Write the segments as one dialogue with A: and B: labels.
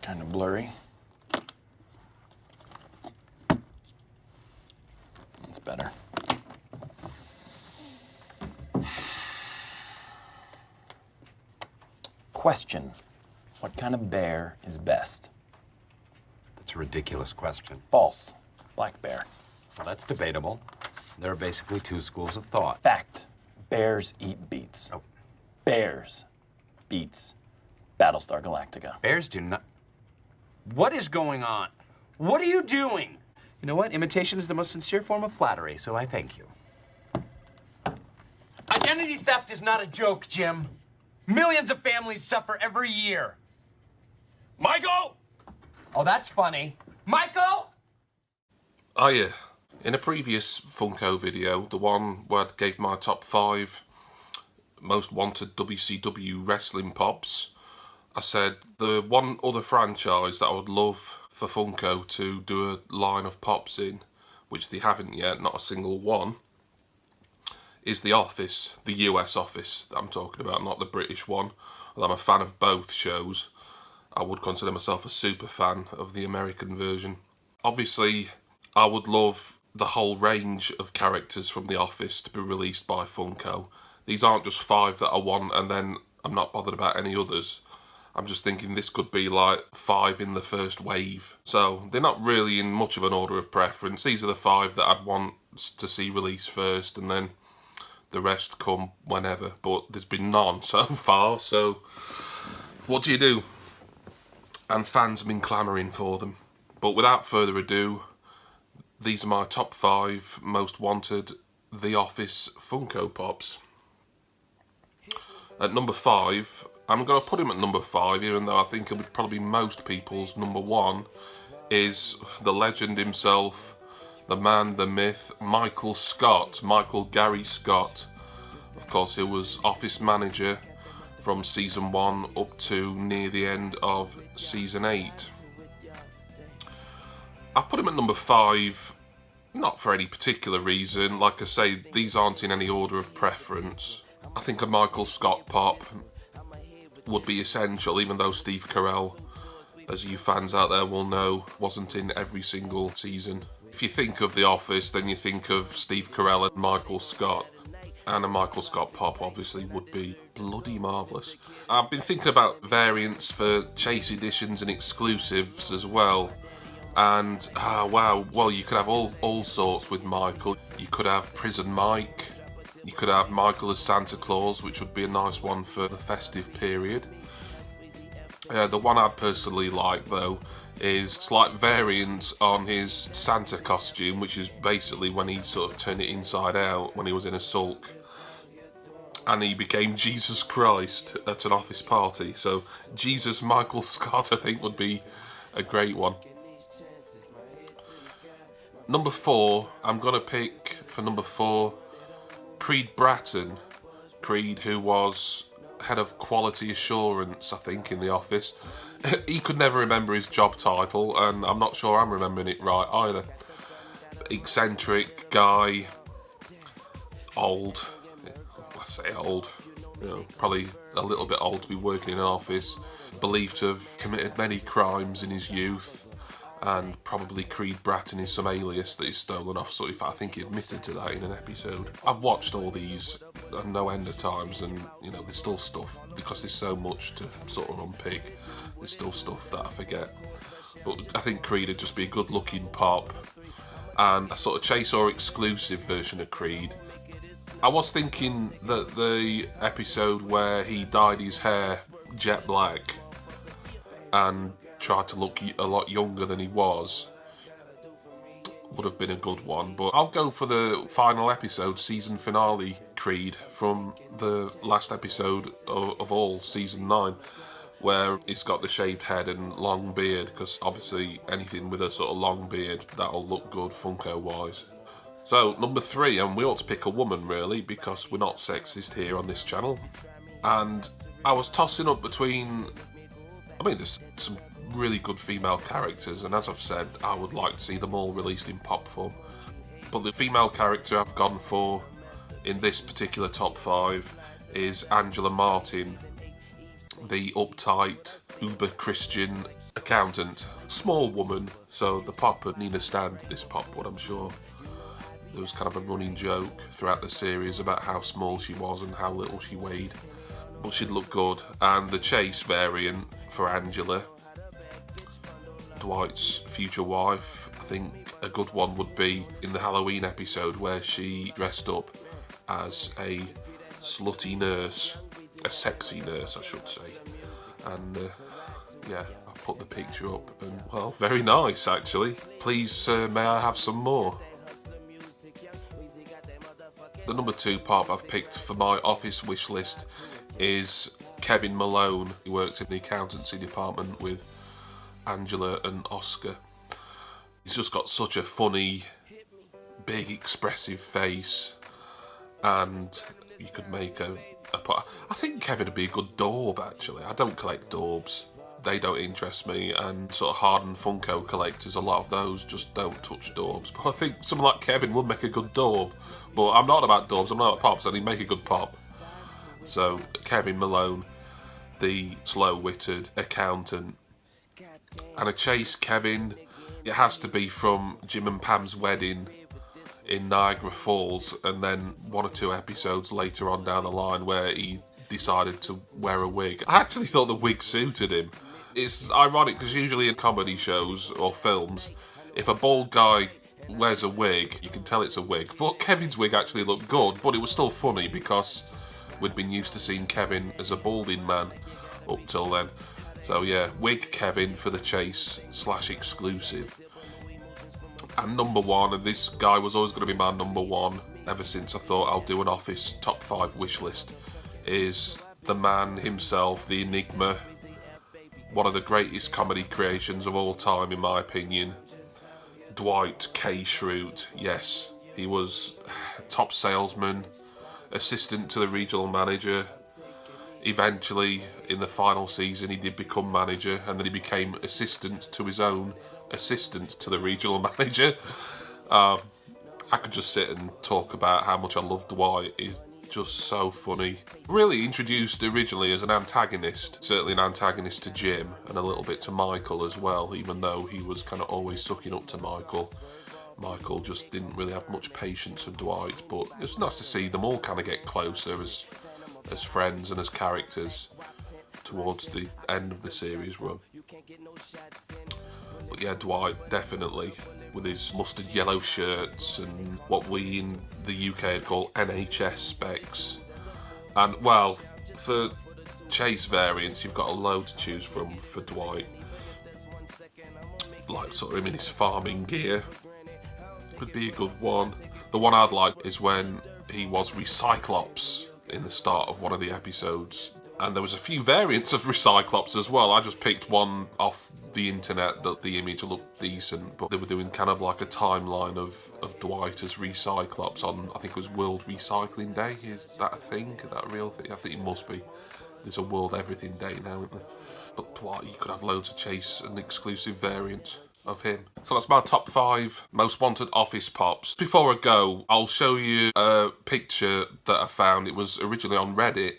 A: kind of blurry. That's better. Question. What kind of bear is best?
B: That's a ridiculous question.
A: False. Black bear.
B: Well, that's debatable. There are basically two schools of thought.
A: Fact. Bears eat beets.
B: Oh.
A: Bears. Beets. Battlestar Galactica.
B: Bears do not... What is going on? What are you doing? You know what? Imitation is the most sincere form of flattery, so I thank you. Identity theft is not a joke, Jim. Millions of families suffer every year. Michael! Oh, that's funny. Michael!
C: Oh yeah, in a previous Funko video, the one where I gave my top 5 most wanted WCW wrestling pops, I said the one other franchise that I would love for Funko to do a line of pops in, which they haven't yet, not a single one, is The Office, the US Office that I'm talking about, not the British one. Although I'm a fan of both shows, I would consider myself a super fan of the American version. Obviously, I would love the whole range of characters from The Office to be released by Funko. These aren't just 5 that I want and then I'm not bothered about any others. I'm just thinking this could be like 5 in the first wave. So they're not really in much of an order of preference. These are the 5 that I'd want to see released first, and then the rest come whenever. But there's been none so far, so what do? And fans have been clamouring for them. But without further ado, these are my top 5 most wanted The Office Funko Pops. At number 5, I'm going to put him at number 5, even though I think it would probably be most people's number 1, is the legend himself, the man, the myth, Michael Scott, Michael Gary Scott. Of course, he was office manager from season 1 up to near the end of season 8. I've put him at number 5, not for any particular reason. Like I say, these aren't in any order of preference. I think a Michael Scott pop would be essential, even though Steve Carell, as you fans out there will know, wasn't in every single season. If you think of The Office, then you think of Steve Carell and Michael Scott. And a Michael Scott pop obviously would be bloody marvellous. I've been thinking about variants for Chase editions and exclusives as well. And, wow, well, you could have all sorts with Michael. You could have Prison Mike. You could have Michael as Santa Claus, which would be a nice one for the festive period. The one I'd personally like, though, is slight variant on his Santa costume, which is basically when he sort of turned it inside out when he was in a sulk. And he became Jesus Christ at an office party. So Jesus Michael Scott, I think, would be a great one. Number 4, I'm going to pick, for number 4, Creed Bratton. Creed, who was head of quality assurance, I think, in The Office. He could never remember his job title, and I'm not sure I'm remembering it right either. Eccentric guy, old, let's say old, you know, probably a little bit old to be working in an office, believed to have committed many crimes in his youth, and probably Creed Bratton is some alias that he's stolen off. So I think he admitted to that in an episode. I've watched all these no end of times, and you know, there's still stuff, because there's so much to sort of unpick, there's still stuff that I forget. But I think Creed would just be a good looking pop, and a sort of Chase or exclusive version of Creed. I was thinking that the episode where he dyed his hair jet black and tried to look a lot younger than he was would have been a good one, but I'll go for the final episode, season finale Creed, from the last episode of all, season 9, where he's got the shaved head and long beard, because obviously anything with a sort of long beard, that'll look good Funko wise. So number 3, and we ought to pick a woman really, because we're not sexist here on this channel, and I was tossing up between, I mean, there's some really good female characters, and as I've said, I would like to see them all released in pop form. But the female character I've gone for in this particular top 5 is Angela Martin, the uptight, uber Christian accountant, small woman, so the pop would need a stand, this pop would, I'm sure. There was kind of a running joke throughout the series about how small she was and how little she weighed, but she'd look good. And the Chase variant for Angela, Dwight's future wife, I think a good one would be in the Halloween episode where she dressed up as a slutty nurse, a sexy nurse I should say, and yeah, I've put the picture up and, well, very nice actually. Please sir, may I have some more? The number 2 pop I've picked for my office wish list is Kevin Malone. He worked in the accountancy department with Angela and Oscar. He's just got such a funny, big, expressive face, and you could make a I think Kevin would be a good daub actually. I don't collect daubs. They don't interest me, and sort of hardened Funko collectors, a lot of those just don't touch daubs. But I think someone like Kevin would make a good daub. But I'm not about daubs, I'm not about pops, and he'd make a good pop. So Kevin Malone, the slow-witted accountant. And a Chase Kevin, it has to be from Jim and Pam's wedding in Niagara Falls, and then 1 or 2 episodes later on down the line where he decided to wear a wig. I actually thought the wig suited him. It's ironic because usually in comedy shows or films, if a bald guy wears a wig, you can tell it's a wig. But Kevin's wig actually looked good, but it was still funny because we'd been used to seeing Kevin as a balding man up till then. So yeah, wig Kevin for the Chase / exclusive. And number 1, and this guy was always going to be my number 1 ever since I thought I'll do an office top 5 wish list, is the man himself, the Enigma, one of the greatest comedy creations of all time in my opinion, Dwight K. Schrute. Yes, he was top salesman, assistant to the regional manager. Eventually, in the final season, he did become manager, and then he became assistant to his own assistant to the regional manager. I could just sit and talk about how much I love Dwight. He's just so funny. Really introduced originally as an antagonist, certainly an antagonist to Jim, and a little bit to Michael as well, even though he was kind of always sucking up to Michael. Michael just didn't really have much patience for Dwight, but it's nice to see them all kind of get closer as friends and as characters towards the end of the series run. But yeah, Dwight, definitely, with his mustard yellow shirts and what we in the UK would call NHS specs. And, well, for Chase variants, you've got a load to choose from for Dwight. Like, sort of him in his farming gear would be a good one. The one I'd like is when he was Recyclops in the start of one of the episodes. And there was a few variants of Recyclops as well. I just picked one off the internet that the image looked decent, but they were doing kind of like a timeline of Dwight as Recyclops on, I think it was World Recycling Day. Is that a thing? Is that a real thing? I think it must be. There's a World Everything Day now, isn't there? But Dwight, you could have loads of Chase and exclusive variants of him. So that's my top 5 most wanted office pops. Before I go, I'll show you a picture that I found. It was originally on Reddit,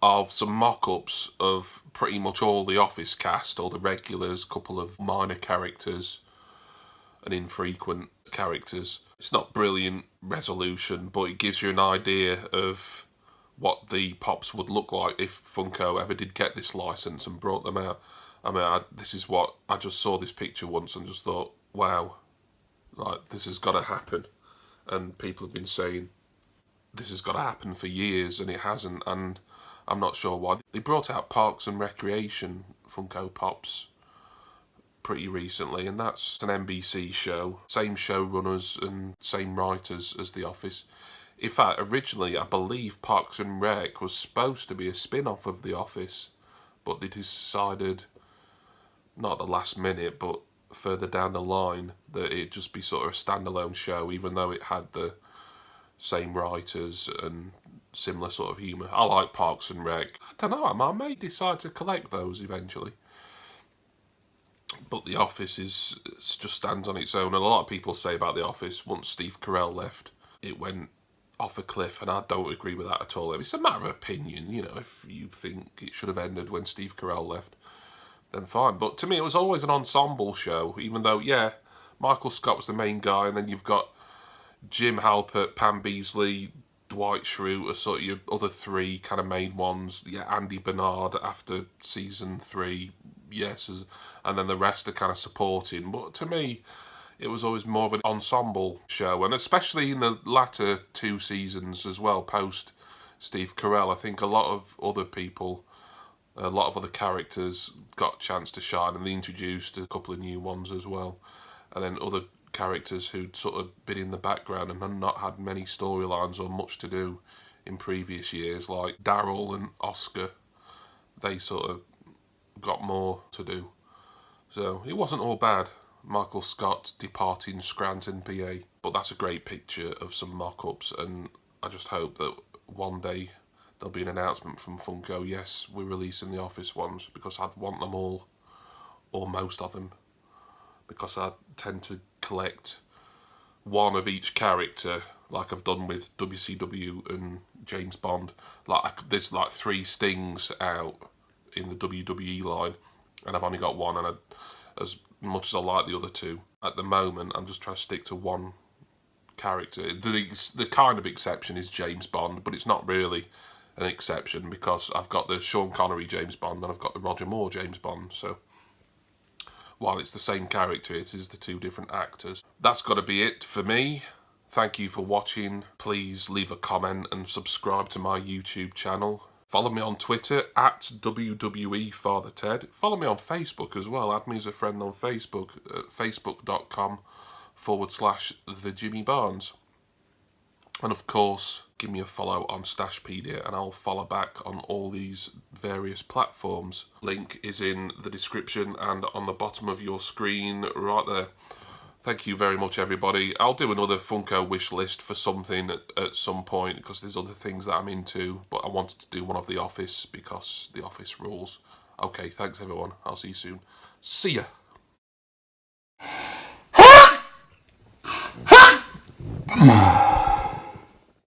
C: of some mock-ups of pretty much all the office cast, all the regulars, couple of minor characters and infrequent characters. It's not brilliant resolution, but it gives you an idea of what the pops would look like if Funko ever did get this license and brought them out. I mean, this is what, I just saw this picture once and just thought, wow, like, this has got to happen. And people have been saying, this has got to happen for years, and it hasn't, and I'm not sure why. They brought out Parks and Recreation Funko Pops pretty recently, and that's an NBC show. Same showrunners and same writers as The Office. In fact, originally, I believe Parks and Rec was supposed to be a spin-off of The Office, but they decided, not at the last minute, but further down the line, that it'd just be sort of a standalone show, even though it had the same writers and similar sort of humour. I like Parks and Rec. I don't know, I may decide to collect those eventually. But The Office just stands on its own. And a lot of people say about The Office, once Steve Carell left, it went off a cliff, and I don't agree with that at all. It's a matter of opinion, you know, if you think it should have ended when Steve Carell left. then fine. But to me, it was always an ensemble show, even though, yeah, Michael Scott was the main guy, and then you've got Jim Halpert, Pam Beesly, Dwight Schrute are sort of your other three kind of main ones. Yeah, Andy Bernard after season 3, yes, and then the rest are kind of supporting. But to me, it was always more of an ensemble show, and especially in the latter 2 seasons as well, post Steve Carell, I think a lot of other people, a lot of other characters got a chance to shine, and they introduced a couple of new ones as well. And then other characters who'd sort of been in the background and had not had many storylines or much to do in previous years, like Daryl and Oscar, they sort of got more to do. So it wasn't all bad. Michael Scott departing Scranton, PA. But that's a great picture of some mock-ups, and I just hope that one day there'll be an announcement from Funko, yes, we're releasing the Office ones, because I'd want them all, or most of them, because I tend to collect one of each character, like I've done with WCW and James Bond. Like there's like 3 Stings out in the WWE line, and I've only got one, and as much as I like the other 2, at the moment I'm just trying to stick to one character. The kind of exception is James Bond, but it's not really an exception, because I've got the Sean Connery James Bond and I've got the Roger Moore James Bond, so while it's the same character, it is the 2 different actors. That's got to be it for me. Thank you for watching. Please leave a comment and subscribe to my YouTube channel. Follow me on Twitter at WWEFatherTed. Follow me on Facebook as well. Add me as a friend on Facebook at facebook.com/TheJimmyBarnes. And of course, give me a follow on Stashpedia and I'll follow back on all these various platforms. Link is in the description and on the bottom of your screen right there. Thank you very much, everybody. I'll do another Funko wish list for something at some point, because there's other things that I'm into, but I wanted to do one of The Office because The Office rules. Okay, thanks everyone. I'll see you soon. See ya!